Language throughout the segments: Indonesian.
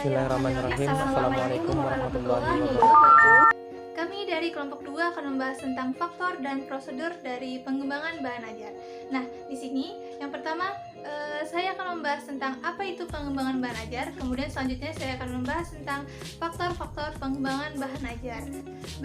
Bismillahirrahmanirrahim. Assalamualaikum warahmatullahi wabarakatuh. Kami dari kelompok 2 akan membahas tentang faktor dan prosedur dari pengembangan bahan ajar. Nah, di sini yang pertama saya akan membahas tentang apa itu pengembangan bahan ajar. Kemudian selanjutnya saya akan membahas tentang faktor-faktor pengembangan bahan ajar.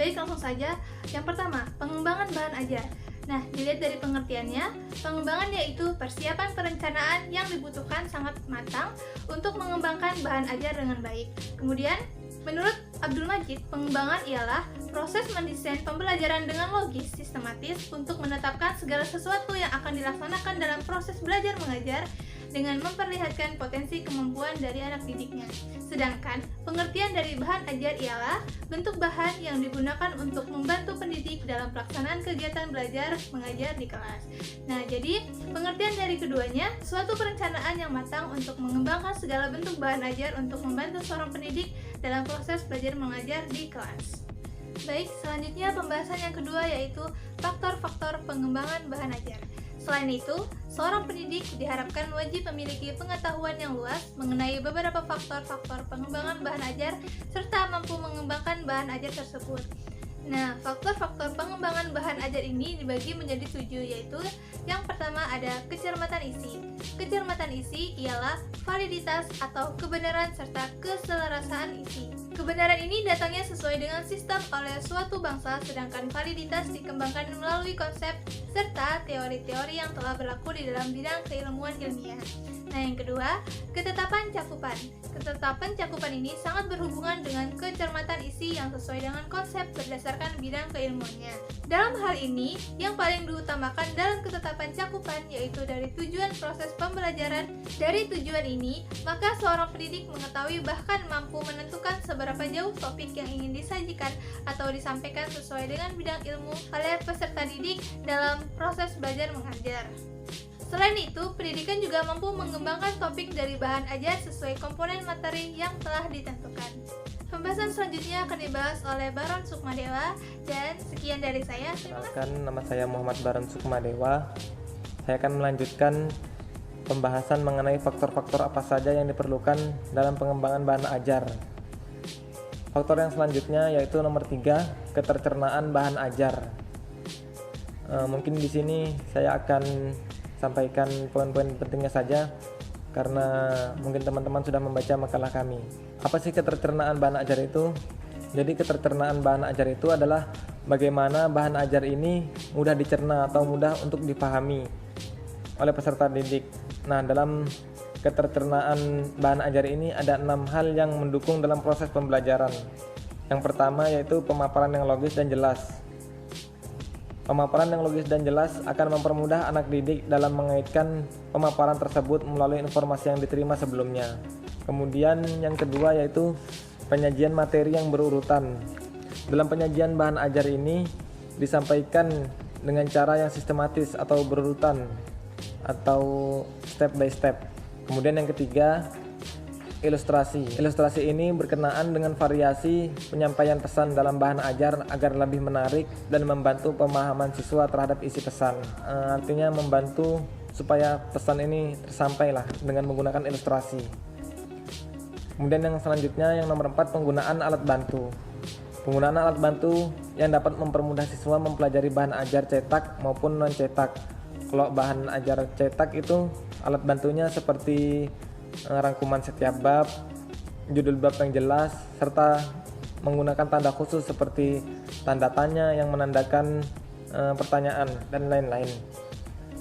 Baik, langsung saja. Yang pertama, pengembangan bahan ajar. Nah, dilihat dari pengertiannya, pengembangan yaitu persiapan perencanaan yang dibutuhkan sangat matang untuk mengembangkan bahan ajar dengan baik. Kemudian, menurut Abdul Majid, pengembangan ialah proses mendesain pembelajaran dengan logis, sistematis untuk menetapkan segala sesuatu yang akan dilaksanakan dalam proses belajar mengajar dengan memperlihatkan potensi kemampuan dari anak didiknya. Sedangkan pengertian dari bahan ajar ialah bentuk bahan yang digunakan untuk membantu pendidik dalam pelaksanaan kegiatan belajar mengajar di kelas. Nah, jadi pengertian dari keduanya suatu perencanaan yang matang untuk mengembangkan segala bentuk bahan ajar untuk membantu seorang pendidik dalam proses belajar mengajar di kelas. Baik, selanjutnya pembahasan yang kedua yaitu faktor-faktor pengembangan bahan ajar. Selain itu, seorang pendidik diharapkan wajib memiliki pengetahuan yang luas mengenai beberapa faktor-faktor pengembangan bahan ajar serta mampu mengembangkan bahan ajar tersebut. Nah, faktor-faktor pengembangan bahan ajar ini dibagi menjadi 7, yaitu yang pertama ada kecermatan isi. Kecermatan isi ialah validitas atau kebenaran serta keselarasaan isi. Kebenaran ini datangnya sesuai dengan sistem oleh suatu bangsa, sedangkan validitas dikembangkan melalui konsep serta teori-teori yang telah berlaku di dalam bidang keilmuan ilmiah. Nah, yang kedua, ketetapan cakupan. Ketetapan cakupan ini sangat berhubungan dengan kecermatan isi yang sesuai dengan konsep berdasarkan bidang keilmuannya. Dalam hal ini, yang paling diutamakan dalam ketetapan cakupan yaitu dari tujuan proses pembelajaran. Dari tujuan ini, maka seorang pendidik mengetahui bahkan mampu menentukan seberapa jauh topik yang ingin disajikan atau disampaikan sesuai dengan bidang ilmu oleh peserta didik dalam proses belajar mengajar. Selain itu, pendidikan juga mampu mengembangkan topik dari bahan ajar sesuai komponen materi yang telah ditentukan. Pembahasan selanjutnya akan dibahas oleh Baron Sukmadewa, dan sekian dari saya. Kenalkan, nama saya Muhammad Baron Sukmadewa. Saya akan melanjutkan pembahasan mengenai faktor-faktor apa saja yang diperlukan dalam pengembangan bahan ajar. Faktor yang selanjutnya yaitu nomor 3, ketercernaan bahan ajar. Mungkin di sini saya akan sampaikan poin-poin pentingnya saja karena mungkin teman-teman sudah membaca makalah kami. Apa sih ketercernaan bahan ajar itu? Jadi ketercernaan bahan ajar itu adalah bagaimana bahan ajar ini mudah dicerna atau mudah untuk dipahami oleh peserta didik. Nah, dalam ketercernaan bahan ajar ini ada 6 hal yang mendukung dalam proses pembelajaran. Yang pertama yaitu pemaparan yang logis dan jelas. Pemaparan yang logis dan jelas akan mempermudah anak didik dalam mengaitkan pemaparan tersebut melalui informasi yang diterima sebelumnya. Kemudian yang kedua yaitu penyajian materi yang berurutan. Dalam penyajian bahan ajar ini disampaikan dengan cara yang sistematis atau berurutan atau step by step. Kemudian yang ketiga, ilustrasi. Ilustrasi ini berkenaan dengan variasi penyampaian pesan dalam bahan ajar agar lebih menarik dan membantu pemahaman siswa terhadap isi pesan. Artinya membantu supaya pesan ini tersampailah dengan menggunakan ilustrasi. Kemudian yang selanjutnya yang nomor 4, penggunaan alat bantu. Penggunaan alat bantu yang dapat mempermudah siswa mempelajari bahan ajar cetak maupun non cetak. Kalau bahan ajar cetak itu alat bantunya seperti rangkuman setiap bab, judul bab yang jelas, serta menggunakan tanda khusus seperti tanda tanya yang menandakan pertanyaan dan lain-lain.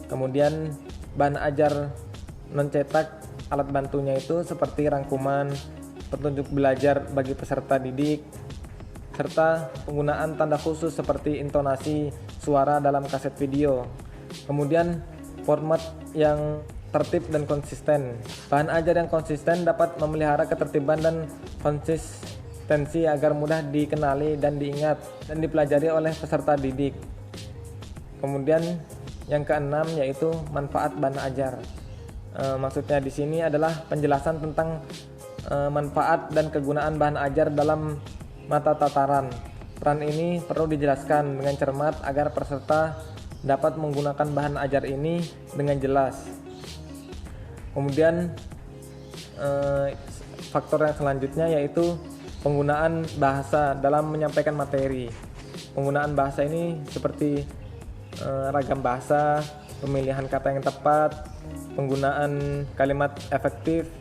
Kemudian bahan ajar non cetak, alat bantunya itu seperti rangkuman, petunjuk belajar bagi peserta didik, serta penggunaan tanda khusus seperti intonasi suara dalam kaset video. Kemudian format yang tertib dan konsisten. Bahan ajar yang konsisten dapat memelihara ketertiban dan konsistensi agar mudah dikenali dan diingat dan dipelajari oleh peserta didik. Kemudian yang keenam yaitu manfaat bahan ajar. Maksudnya di sini adalah penjelasan tentang manfaat dan kegunaan bahan ajar dalam mata tataran. Peran ini perlu dijelaskan dengan cermat agar peserta dapat menggunakan bahan ajar ini dengan jelas. Kemudian faktor yang selanjutnya yaitu penggunaan bahasa dalam menyampaikan materi. Penggunaan bahasa ini seperti ragam bahasa, pemilihan kata yang tepat, penggunaan kalimat efektif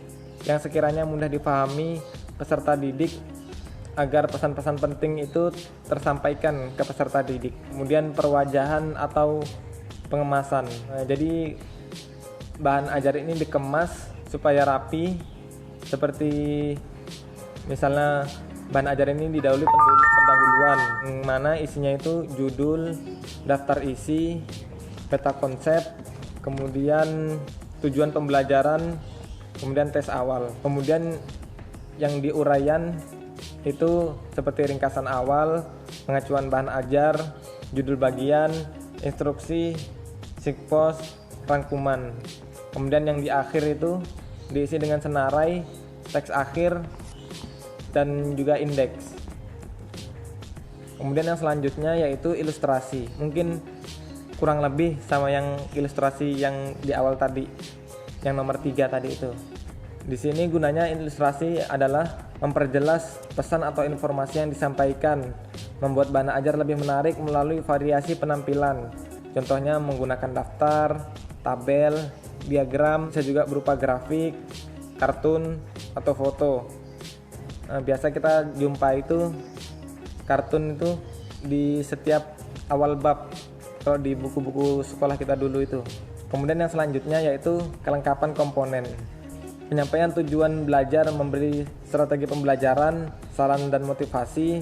yang sekiranya mudah dipahami peserta didik agar pesan-pesan penting itu tersampaikan ke peserta didik. Kemudian perwajahan atau pengemasan. Jadi bahan ajar ini dikemas supaya rapi, seperti misalnya bahan ajar ini didahului pendahuluan, mana isinya itu judul, daftar isi, peta konsep, kemudian tujuan pembelajaran, kemudian tes awal. Kemudian yang diuraian itu seperti ringkasan awal, pengacuan bahan ajar, judul bagian, instruksi, sigpos, rangkuman. Kemudian yang di akhir itu diisi dengan senarai, teks akhir, dan juga indeks. Kemudian yang selanjutnya yaitu ilustrasi. Mungkin kurang lebih sama yang ilustrasi yang di awal tadi, yang nomor 3 tadi itu. Di sini gunanya ilustrasi adalah memperjelas pesan atau informasi yang disampaikan, membuat bahan ajar lebih menarik melalui variasi penampilan. Contohnya menggunakan daftar, tabel, diagram, bisa juga berupa grafik, kartun, atau foto. Biasa kita jumpa itu kartun itu di setiap awal bab kalau di buku-buku sekolah kita dulu itu. Kemudian yang selanjutnya yaitu kelengkapan komponen. Penyampaian tujuan belajar, memberi strategi pembelajaran, saran dan motivasi,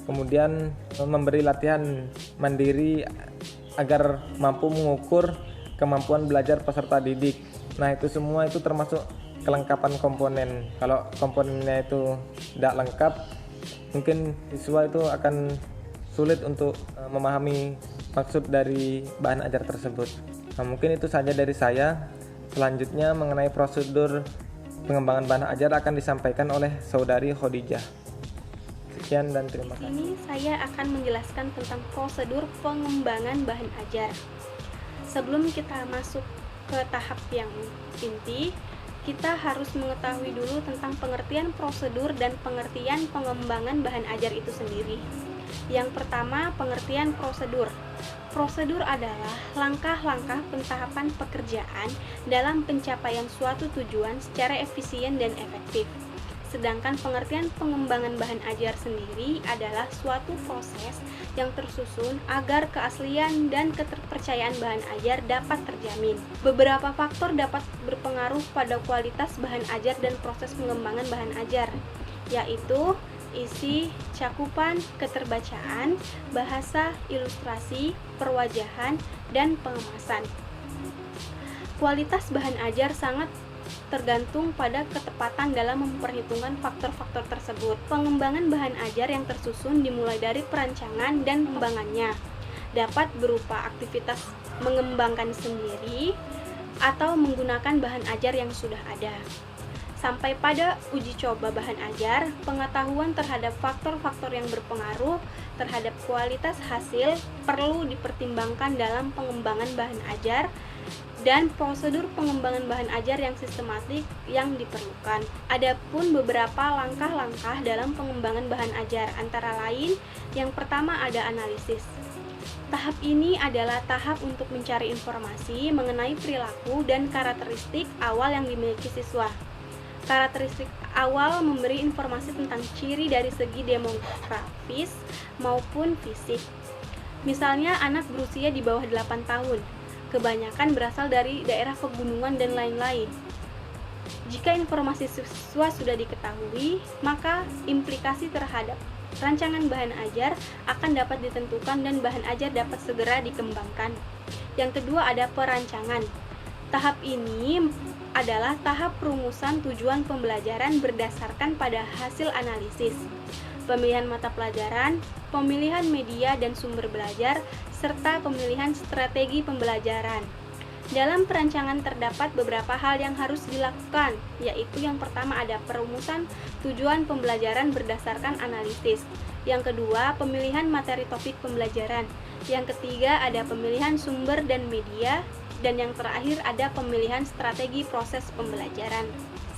kemudian memberi latihan mandiri agar mampu mengukur kemampuan belajar peserta didik. Nah, itu semua itu termasuk kelengkapan komponen. Kalau komponennya itu tidak lengkap, mungkin siswa itu akan sulit untuk memahami maksud dari bahan ajar tersebut. Nah, mungkin itu saja dari saya. Selanjutnya mengenai prosedur pengembangan bahan ajar akan disampaikan oleh Saudari Khadijah. Sekian dan terima kasih. Ini saya akan menjelaskan tentang prosedur pengembangan bahan ajar. Sebelum kita masuk ke tahap yang inti, kita harus mengetahui dulu tentang pengertian prosedur dan pengertian pengembangan bahan ajar itu sendiri. Yang pertama, pengertian prosedur. Prosedur adalah langkah-langkah pentahapan pekerjaan dalam pencapaian suatu tujuan secara efisien dan efektif. Sedangkan pengertian pengembangan bahan ajar sendiri adalah suatu proses yang tersusun agar keaslian dan keterpercayaan bahan ajar dapat terjamin. Beberapa faktor dapat berpengaruh pada kualitas bahan ajar dan proses pengembangan bahan ajar, yaitu isi, cakupan, keterbacaan, bahasa, ilustrasi, perwajahan, dan pengemasan. Kualitas bahan ajar sangat tergantung pada ketepatan dalam memperhitungkan faktor-faktor tersebut. Pengembangan bahan ajar yang tersusun dimulai dari perancangan dan pengembangannya. Dapat berupa aktivitas mengembangkan sendiri atau menggunakan bahan ajar yang sudah ada. Sampai pada uji coba bahan ajar, pengetahuan terhadap faktor-faktor yang berpengaruh terhadap kualitas hasil perlu dipertimbangkan dalam pengembangan bahan ajar dan prosedur pengembangan bahan ajar yang sistematik yang diperlukan. Adapun beberapa langkah-langkah dalam pengembangan bahan ajar, antara lain yang pertama ada analisis. Tahap ini adalah tahap untuk mencari informasi mengenai perilaku dan karakteristik awal yang dimiliki siswa. Karakteristik awal memberi informasi tentang ciri dari segi demografis maupun fisik. Misalnya anak berusia di bawah 8 tahun, kebanyakan berasal dari daerah pegunungan dan lain-lain. Jika informasi siswa sudah diketahui, maka implikasi terhadap rancangan bahan ajar akan dapat ditentukan dan bahan ajar dapat segera dikembangkan. Yang kedua ada perancangan. Tahap ini adalah tahap perumusan tujuan pembelajaran berdasarkan pada hasil analisis, pemilihan mata pelajaran, pemilihan media dan sumber belajar, serta pemilihan strategi pembelajaran. Dalam perancangan terdapat beberapa hal yang harus dilakukan, yaitu yang pertama ada perumusan tujuan pembelajaran berdasarkan analisis. Yang kedua, pemilihan materi topik pembelajaran. Yang ketiga, ada pemilihan sumber dan media. Dan yang terakhir, ada pemilihan strategi proses pembelajaran.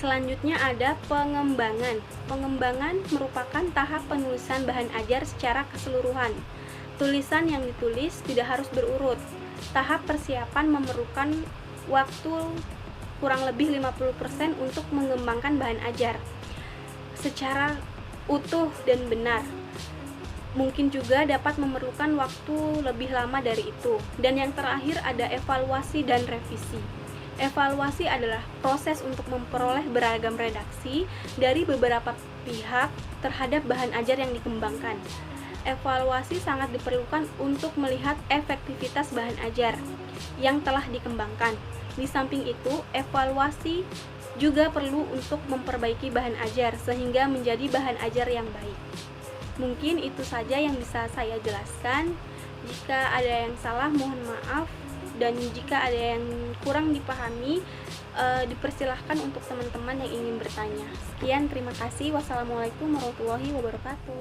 Selanjutnya ada pengembangan. Pengembangan merupakan tahap penulisan bahan ajar secara keseluruhan. Tulisan yang ditulis tidak harus berurut. Tahap persiapan memerlukan waktu kurang lebih 50% untuk mengembangkan bahan ajar secara utuh dan benar. Mungkin juga dapat memerlukan waktu lebih lama dari itu. Dan yang terakhir ada evaluasi dan revisi. Evaluasi adalah proses untuk memperoleh beragam redaksi dari beberapa pihak terhadap bahan ajar yang dikembangkan. Evaluasi sangat diperlukan untuk melihat efektivitas bahan ajar yang telah dikembangkan. Di samping itu, evaluasi juga perlu untuk memperbaiki bahan ajar sehingga menjadi bahan ajar yang baik. Mungkin itu saja yang bisa saya jelaskan. Jika ada yang salah, mohon maaf. Dan jika ada yang kurang dipahami, dipersilahkan untuk teman-teman yang ingin bertanya. Sekian, terima kasih. Wassalamualaikum warahmatullahi wabarakatuh.